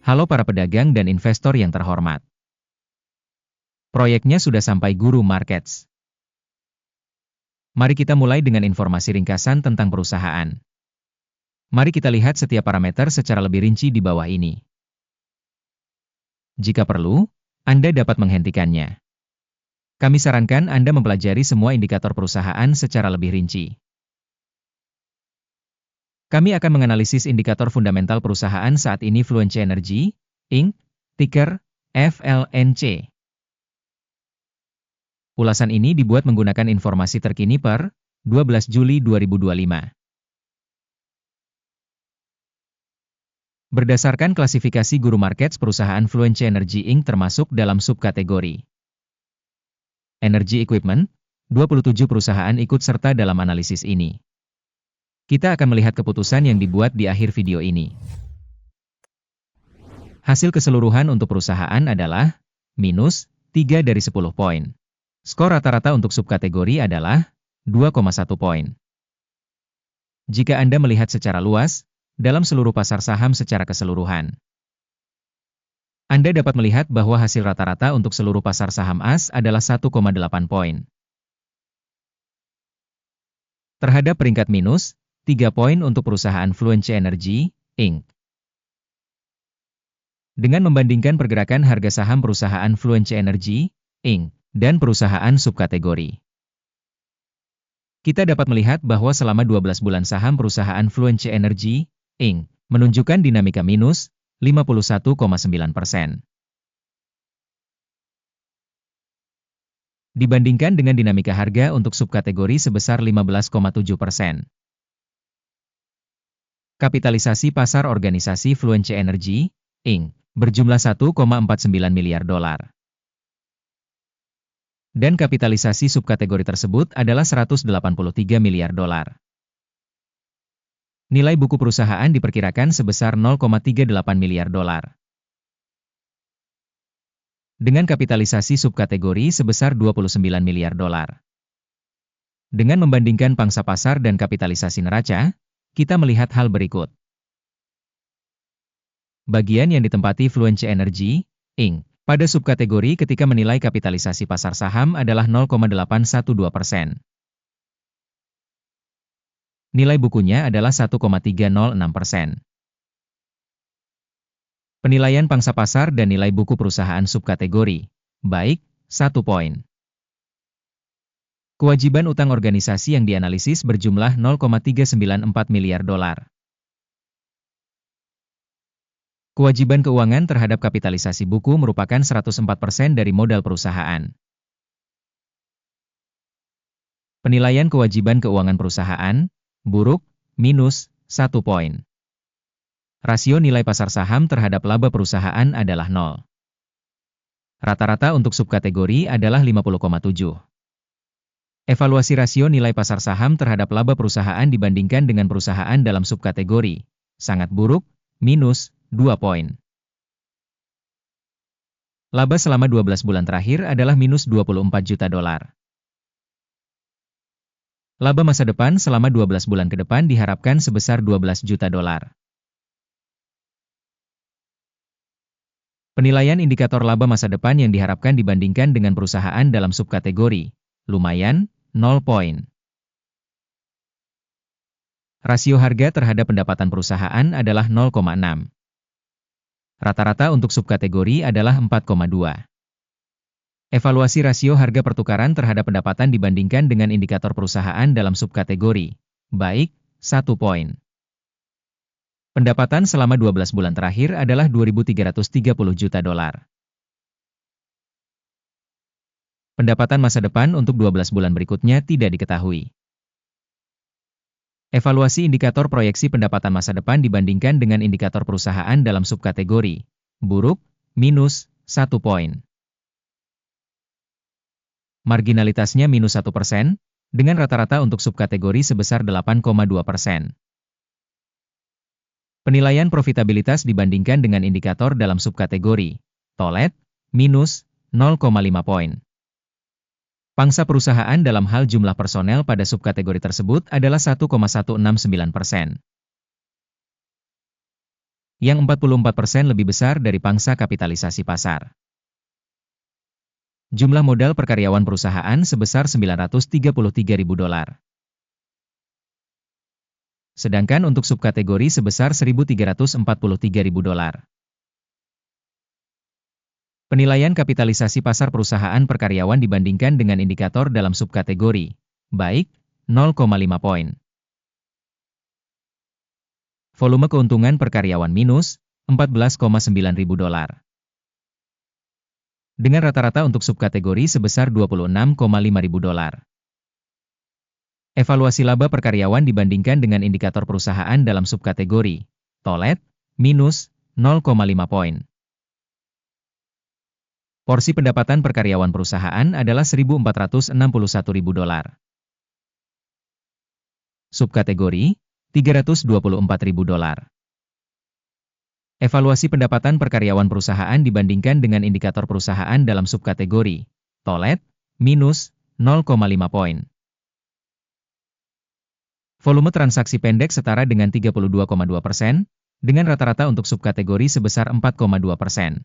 Halo para pedagang dan investor yang terhormat. Proyeknya sudah sampai Guru Markets. Mari kita mulai dengan informasi ringkasan tentang perusahaan. Mari kita lihat setiap parameter secara lebih rinci di bawah ini. Jika perlu, Anda dapat menghentikannya. Kami sarankan Anda mempelajari semua indikator perusahaan secara lebih rinci. Kami akan menganalisis indikator fundamental perusahaan saat ini Fluence Energy, Inc., ticker FLNC. Ulasan ini dibuat menggunakan informasi terkini per 12 Juli 2025. Berdasarkan klasifikasi Guru Markets, perusahaan Fluence Energy Inc. termasuk dalam subkategori Energy Equipment. 27 perusahaan ikut serta dalam analisis ini. Kita akan melihat keputusan yang dibuat di akhir video ini. Hasil keseluruhan untuk perusahaan adalah minus 3 dari 10 poin. Skor rata-rata untuk subkategori adalah 2,1 poin. Jika Anda melihat secara luas, dalam seluruh pasar saham secara keseluruhan, Anda dapat melihat bahwa hasil rata-rata untuk seluruh pasar saham AS adalah 1,8 poin. Terhadap peringkat minus, 3 poin untuk perusahaan Fluence Energy, Inc. Dengan membandingkan pergerakan harga saham perusahaan Fluence Energy, Inc., dan perusahaan subkategori, kita dapat melihat bahwa selama 12 bulan saham perusahaan Fluence Energy, Inc. menunjukkan dinamika minus 51,9%. Dibandingkan dengan dinamika harga untuk subkategori sebesar 15,7%. Kapitalisasi pasar organisasi Fluence Energy, Inc. berjumlah 1,49 miliar dolar. Dan kapitalisasi subkategori tersebut adalah 183 miliar dolar. Nilai buku perusahaan diperkirakan sebesar 0,38 miliar dolar. Dengan kapitalisasi subkategori sebesar 29 miliar dolar. Dengan membandingkan pangsa pasar dan kapitalisasi neraca, kita melihat hal berikut. Bagian yang ditempati Fluence Energy, Inc. pada subkategori ketika menilai kapitalisasi pasar saham adalah 0,812%. Nilai bukunya adalah 1,306%. Penilaian pangsa pasar dan nilai buku perusahaan subkategori, baik, 1 poin. Kewajiban utang organisasi yang dianalisis berjumlah 0,394 miliar dolar. Kewajiban keuangan terhadap kapitalisasi buku merupakan 104% dari modal perusahaan. Penilaian kewajiban keuangan perusahaan, buruk, minus 1 poin. Rasio nilai pasar saham terhadap laba perusahaan adalah 0. Rata-rata untuk subkategori adalah 50,7. Evaluasi rasio nilai pasar saham terhadap laba perusahaan dibandingkan dengan perusahaan dalam subkategori, sangat buruk, minus 2 poin. Laba selama 12 bulan terakhir adalah minus 24 juta dolar. Laba masa depan selama 12 bulan ke depan diharapkan sebesar 12 juta dolar. Penilaian indikator laba masa depan yang diharapkan dibandingkan dengan perusahaan dalam subkategori, lumayan, 0 poin. Rasio harga terhadap pendapatan perusahaan adalah 0,6. Rata-rata untuk subkategori adalah 4,2. Evaluasi rasio harga pertukaran terhadap pendapatan dibandingkan dengan indikator perusahaan dalam subkategori, baik, 1 poin. Pendapatan selama 12 bulan terakhir adalah 2.330 juta dolar. Pendapatan masa depan untuk 12 bulan berikutnya tidak diketahui. Evaluasi indikator proyeksi pendapatan masa depan dibandingkan dengan indikator perusahaan dalam subkategori, buruk, minus 1 poin. Marginalitasnya minus 1%, dengan rata-rata untuk subkategori sebesar 8,2%. Penilaian profitabilitas dibandingkan dengan indikator dalam subkategori, tolet, minus 0,5 poin. Pangsa perusahaan dalam hal jumlah personel pada subkategori tersebut adalah 1,169%. yang 44% lebih besar dari pangsa kapitalisasi pasar. Jumlah modal per karyawan perusahaan sebesar $933.000. Sedangkan untuk subkategori sebesar $1.343.000. Penilaian kapitalisasi pasar perusahaan per karyawan dibandingkan dengan indikator dalam subkategori, baik, 0,5 poin. Volume keuntungan per karyawan minus, $14,900. Dengan rata-rata untuk subkategori sebesar $26,500. Evaluasi laba per karyawan dibandingkan dengan indikator perusahaan dalam subkategori, tolet, minus, 0,5 poin. Porsi pendapatan per karyawan perusahaan adalah $1.461.000. Subkategori, $324.000. Evaluasi pendapatan per karyawan perusahaan dibandingkan dengan indikator perusahaan dalam subkategori, tolet, minus, 0,5 poin. Volume transaksi pendek setara dengan 32,2%, dengan rata-rata untuk subkategori sebesar 4,2%.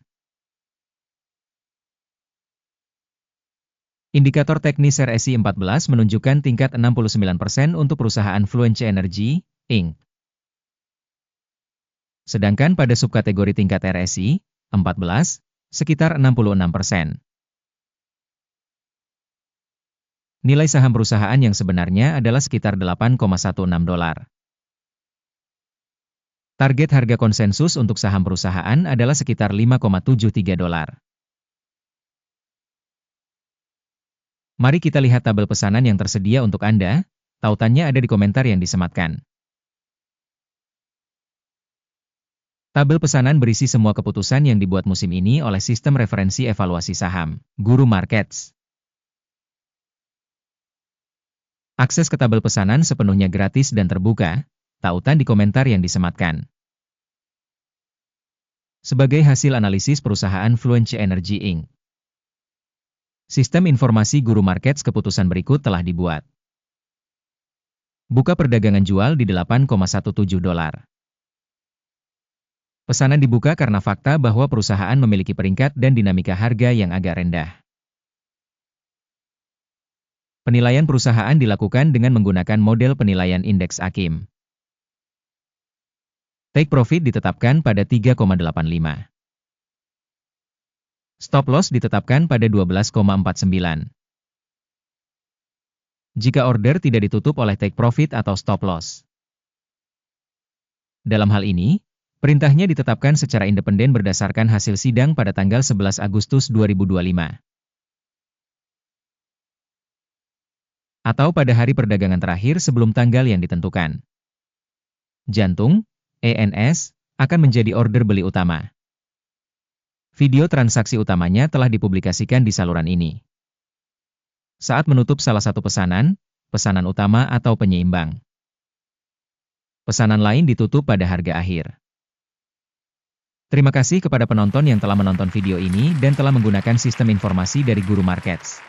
Indikator teknis RSI 14 menunjukkan tingkat 69% untuk perusahaan Fluence Energy, Inc. Sedangkan pada subkategori tingkat RSI 14, sekitar 66%. Nilai saham perusahaan yang sebenarnya adalah sekitar $8,16. Target harga konsensus untuk saham perusahaan adalah sekitar $5,73. Mari kita lihat tabel pesanan yang tersedia untuk Anda, tautannya ada di komentar yang disematkan. Tabel pesanan berisi semua keputusan yang dibuat musim ini oleh sistem referensi evaluasi saham, Guru Markets. Akses ke tabel pesanan sepenuhnya gratis dan terbuka, tautan di komentar yang disematkan. Sebagai hasil analisis perusahaan Fluence Energy Inc. Sistem informasi Guru Markets keputusan berikut telah dibuat. Buka perdagangan jual di $8,17. Pesanan dibuka karena fakta bahwa perusahaan memiliki peringkat dan dinamika harga yang agak rendah. Penilaian perusahaan dilakukan dengan menggunakan model penilaian indeks AKIM. Take profit ditetapkan pada 3,85. Stop loss ditetapkan pada 12,49. Jika order tidak ditutup oleh take profit atau stop loss. Dalam hal ini, perintahnya ditetapkan secara independen berdasarkan hasil sidang pada tanggal 11 Agustus 2025. Atau pada hari perdagangan terakhir sebelum tanggal yang ditentukan. Jantung, ENS, akan menjadi order beli utama. Video transaksi utamanya telah dipublikasikan di saluran ini. Saat menutup salah satu pesanan, pesanan utama atau penyeimbang. Pesanan lain ditutup pada harga akhir. Terima kasih kepada penonton yang telah menonton video ini dan telah menggunakan sistem informasi dari Guru Markets.